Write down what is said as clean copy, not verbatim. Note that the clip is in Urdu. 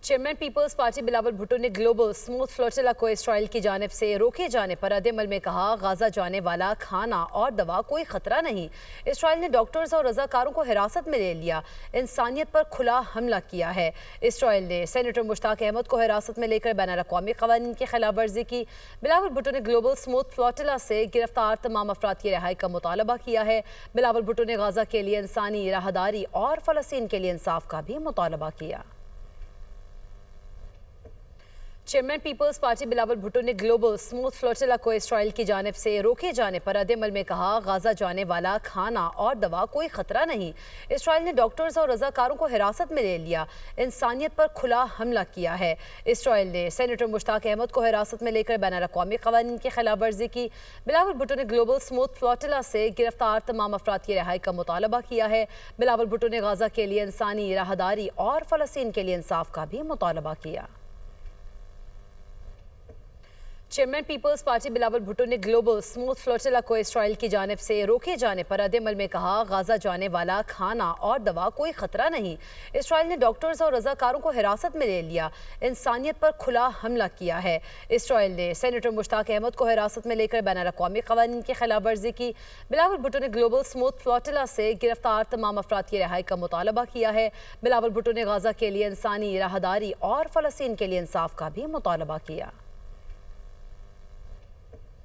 چیئرمین پیپلز پارٹی بلاول بھٹو نے گلوبل اسموتھ فلوٹیلا کو اسرائیل کی جانب سے روکے جانے پر رد عمل میں کہا، غازہ جانے والا کھانا اور دوا کوئی خطرہ نہیں۔ اسرائیل نے ڈاکٹرز اور رضاکاروں کو حراست میں لے لیا، انسانیت پر کھلا حملہ کیا ہے۔ اسرائیل نے سینیٹر مشتاق احمد کو حراست میں لے کر بین الاقوامی قوانین کی خلاف ورزی کی۔ بلاول بھٹو نے گلوبل اسموتھ فلوٹیلا سے گرفتار تمام افراد کی رہائی کا مطالبہ کیا ہے۔ بلاول بھٹو نے غازہ کے لیے انسانی راہداری اور فلسطین کے لیے انصاف کا بھی مطالبہ کیا۔ چیئرمین پیپلز پارٹی بلاول بھٹو نے گلوبل اسموتھ فلوٹیلا کو اسرائیل کی جانب سے روکے جانے پر رد عمل میں کہا، غازہ جانے والا کھانا اور دوا کوئی خطرہ نہیں۔ اسرائیل نے ڈاکٹرز اور رضاکاروں کو حراست میں لے لیا، انسانیت پر کھلا حملہ کیا ہے۔ اسرائیل نے سینیٹر مشتاق احمد کو حراست میں لے کر بین الاقوامی قوانین کی خلاف ورزی کی۔ بلاول بھٹو نے گلوبل اسموتھ فلوٹیلا سے گرفتار تمام افراد کی رہائی کا مطالبہ کیا ہے۔ بلاول بھٹو نے غازہ کے لیے انسانی راہداری اور فلسطین کے لیے انصاف کا بھی مطالبہ کیا۔ چیئرمین پیپلز پارٹی بلاول بھٹو نے گلوبل اسموتھ فلوٹیلا کو اسرائیل کی جانب سے روکے جانے پر رد عمل میں کہا، غازہ جانے والا کھانا اور دوا کوئی خطرہ نہیں۔ اسرائیل نے ڈاکٹرز اور رضاکاروں کو حراست میں لے لیا، انسانیت پر کھلا حملہ کیا ہے۔ اسرائیل نے سینیٹر مشتاق احمد کو حراست میں لے کر بین الاقوامی قوانین کی خلاف ورزی کی۔ بلاول بھٹو نے گلوبل اسموتھ فلوٹیلا سے گرفتار تمام افراد کی رہائی کا مطالبہ کیا ہے۔ بلاول بھٹو نے غازہ کے لیے انسانی راہداری اور فلسطین کے لیے انصاف کا بھی مطالبہ کیا۔